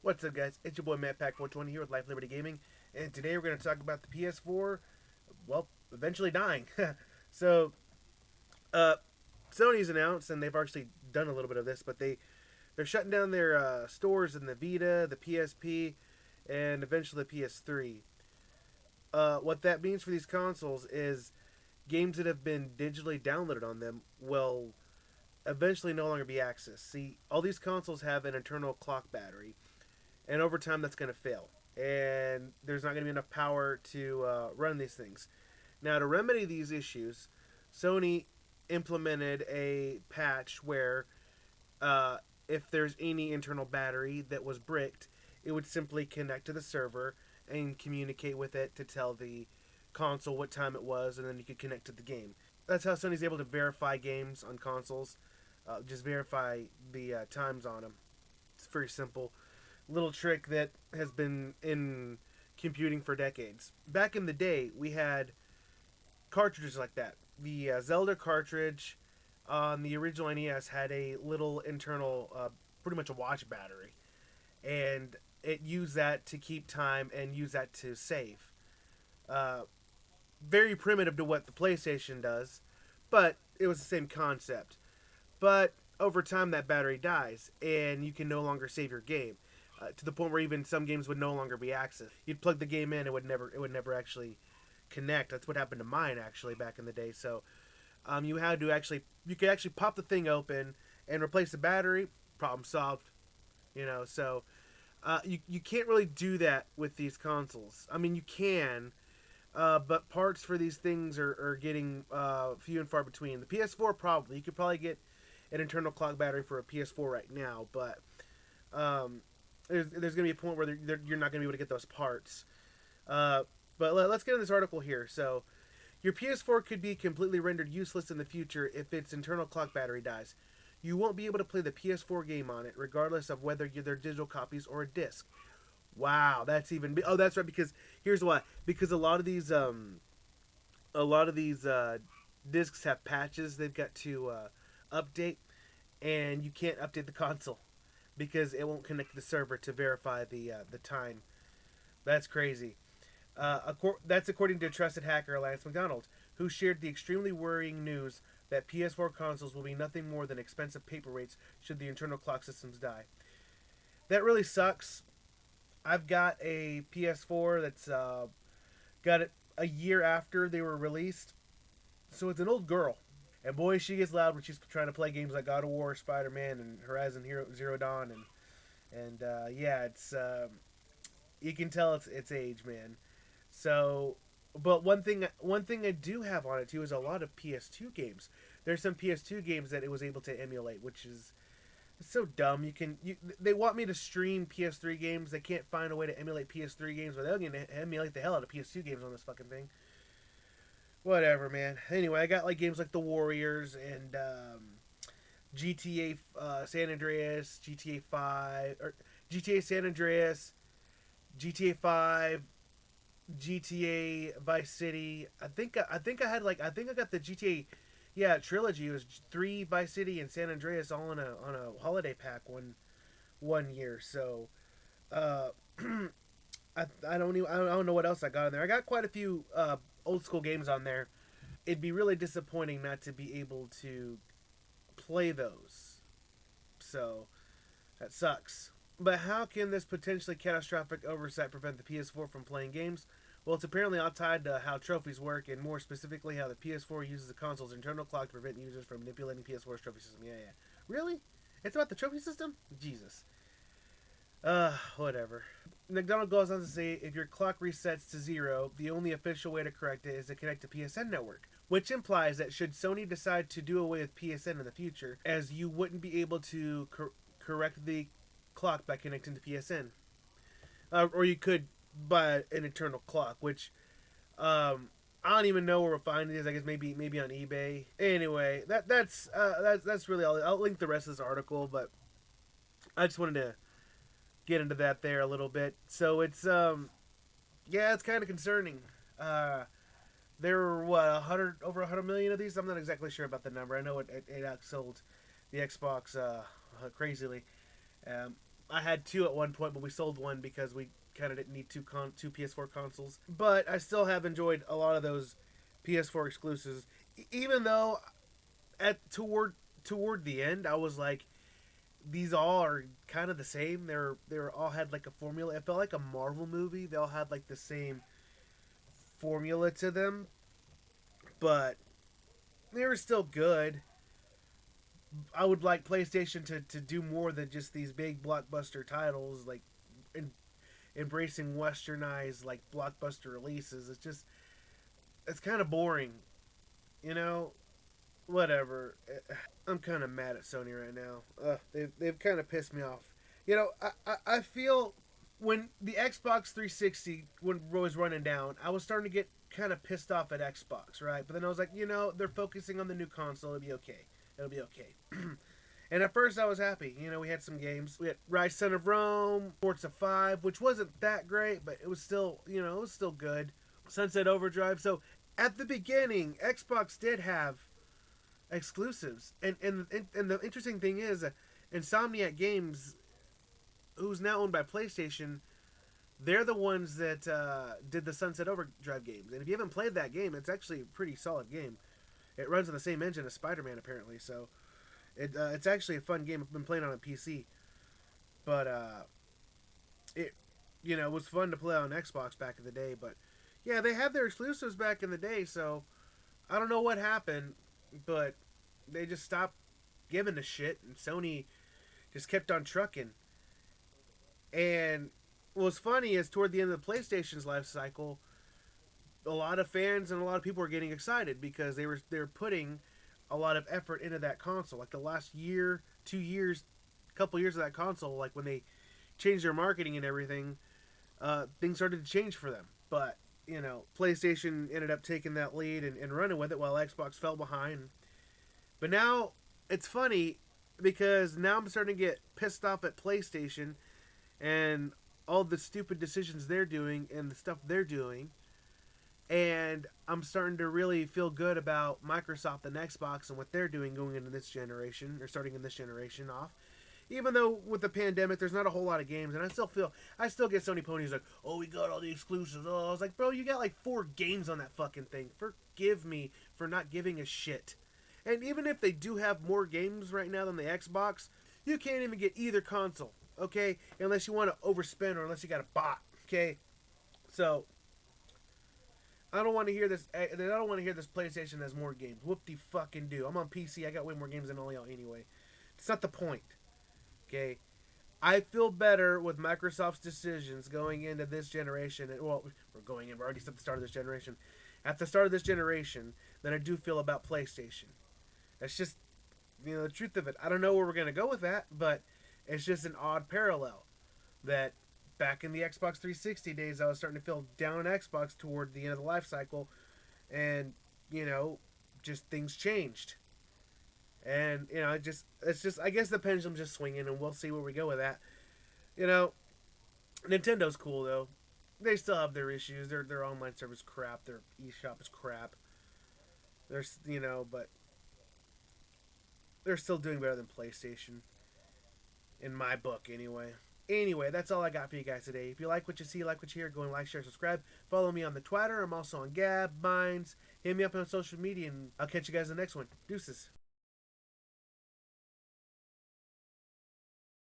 What's up, guys? It's your boy Matt Pack 420 here with Life Liberty Gaming, and today we're going to talk about the PS4. Well, eventually dying. so, uh, Sony's announced, and they've actually done a little bit of this, but they're shutting down their stores in the Vita, the PSP, and eventually the PS3. What that means for these consoles is games that have been digitally downloaded on them will eventually no longer be accessed. See, all these consoles have an internal clock battery, and over time that's going to fail, and there's not going to be enough power to run these things. Now, to remedy these issues, Sony implemented a patch where if there's any internal battery that was bricked, it would simply connect to the server and communicate with it to tell the console what time it was, and then you could connect to the game. That's how Sony's able to verify games on consoles. Just verify the times on them. It's very simple little trick that has been in computing for decades. Back in the day, we had cartridges like that. The Zelda cartridge on the original NES had a little internal, pretty much a watch battery, and it used that to keep time and use that to save. Uh, Very primitive to what the PlayStation does, but it was the same concept. But over time, that battery dies, and you can no longer save your game. To the point where even some games would no longer be accessed. You'd plug the game in, it would never actually connect. That's what happened to mine actually back in the day. So you could actually pop the thing open and replace the battery. Problem solved. So you can't really do that with these consoles. I mean, you can, but parts for these things are getting few and far between. The PS4 probably you could probably get an internal clock battery for a PS4 right now, but there's going to be a point where you're not going to be able to get those parts. But let's get into this article here. So, your PS4 could be completely rendered useless in the future if its internal clock battery dies. You won't be able to play the PS4 game on it, regardless of whether they're digital copies or a disc. Wow, that's even. Oh, that's right. Because here's why. Because a lot of these discs have patches they've got to update, and you can't update the console because it won't connect to the server to verify the time. That's crazy. That's according to trusted hacker Lance McDonald, who shared the extremely worrying news that PS4 consoles will be nothing more than expensive paperweights should the internal clock systems die. That really sucks. I've got a PS4 that's got it a year after they were released, so it's an old girl. And boy, she gets loud when she's trying to play games like God of War, Spider Man, and Horizon Zero Dawn, and yeah, it's you can tell it's age, man. So, but one thing I do have on it too is a lot of PS2 games. There's some PS2 games that it was able to emulate, which is it's so dumb. They want me to stream PS3 games. They can't find a way to emulate PS3 games, but they're gonna emulate the hell out of PS2 games on this fucking thing. Whatever, man. Anyway, I got like games like The Warriors and GTA San Andreas, GTA 5, or GTA San Andreas, GTA 5, GTA Vice City. I think I got the GTA trilogy. It was 3 Vice City and San Andreas all on a holiday pack one year. So uh I don't know what else I got in there. I got quite a few old school games on there. It'd be really disappointing not to be able to play those. So that sucks. But how can this potentially catastrophic oversight prevent the PS4 from playing games? Well, it's apparently all tied to how trophies work, and more specifically, how the PS4 uses the console's internal clock to prevent users from manipulating PS4's trophy system. Yeah. Really? It's about the trophy system? Jesus. Whatever. McDonald goes on to say if your clock resets to 0, the only official way to correct it is to connect to PSN network, which implies that should Sony decide to do away with PSN in the future, as you wouldn't be able to correct the clock by connecting to PSN. Or you could buy an internal clock, which I don't even know where we'll find these. I guess maybe on eBay. Anyway, that's really all. I'll link the rest of this article, but I just wanted to get into that there a little bit. So it's it's kind of concerning. There were over 100 million of these. I'm not exactly sure about the number. I know it outsold the Xbox crazily. I had two at one point, but we sold one because we kind of didn't need two PS4 consoles. But I still have enjoyed a lot of those PS4 exclusives, even though at toward the end, I was like, these all are kind of the same. They're all had like a formula. It felt like a Marvel movie. They all had like the same formula to them, but they were still good. I would like PlayStation to do more than just these big blockbuster titles, like embracing westernized like blockbuster releases. It's kind of boring, you know. Whatever. I'm kind of mad at Sony right now. They've kind of pissed me off. You know, I feel when the Xbox 360 when was running down, I was starting to get kind of pissed off at Xbox, right? But then I was like, they're focusing on the new console. It'll be okay. It'll be okay. And at first I was happy. We had some games. We had Rise Son of Rome, Forza 5, which wasn't that great, but it was still, it was still good. Sunset Overdrive. So at the beginning, Xbox did have exclusives. And the interesting thing is, Insomniac Games, who's now owned by PlayStation, they're the ones that did the Sunset Overdrive games. And if you haven't played that game, it's actually a pretty solid game. It runs on the same engine as Spider-Man, apparently. So it's actually a fun game. I've been playing on a PC. But it was fun to play on Xbox back in the day. But yeah, they had their exclusives back in the day. So I don't know what happened, but they just stopped giving a shit. And Sony just kept on trucking. And what's funny is toward the end of the PlayStation's life cycle, a lot of fans and a lot of people were getting excited because they were putting a lot of effort into that console. Like the last year, 2 years, couple years of that console, like when they changed their marketing and everything, things started to change for them. But PlayStation ended up taking that lead and running with it while Xbox fell behind. But now it's funny because now I'm starting to get pissed off at PlayStation and all the stupid decisions they're doing and the stuff they're doing. And I'm starting to really feel good about Microsoft and Xbox and what they're doing going into this generation, or starting in this generation off. Even though with the pandemic, there's not a whole lot of games, and I still get Sony ponies like, oh, we got all the exclusives. Oh, I was like, bro, you got like 4 games on that fucking thing. Forgive me for not giving a shit. And even if they do have more games right now than the Xbox, you can't even get either console, okay? Unless you want to overspend or unless you got a bot, okay? So I don't want to hear this. I don't want to hear this PlayStation has more games. Whoop de fucking do. I'm on PC. I got way more games than all y'all anyway. It's not the point. Okay, I feel better with Microsoft's decisions going into this generation. Well, we're going in. We're already at the start of this generation. At the start of this generation, than I do feel about PlayStation. That's just the truth of it. I don't know where we're gonna go with that, but it's just an odd parallel that. Back in the Xbox 360 days, I was starting to feel down on Xbox toward the end of the life cycle, and just things changed, and it's just I guess the pendulum's just swinging, and we'll see where we go with that. Nintendo's cool though; they still have their issues. Their online service crap. Their eShop is crap. There's but they're still doing better than PlayStation, in my book anyway. Anyway, that's all I got for you guys today. If you like what you see, like what you hear, go and like, share, subscribe. Follow me on the Twitter. I'm also on Gab, Minds. Hit me up on social media, and I'll catch you guys in the next one. Deuces.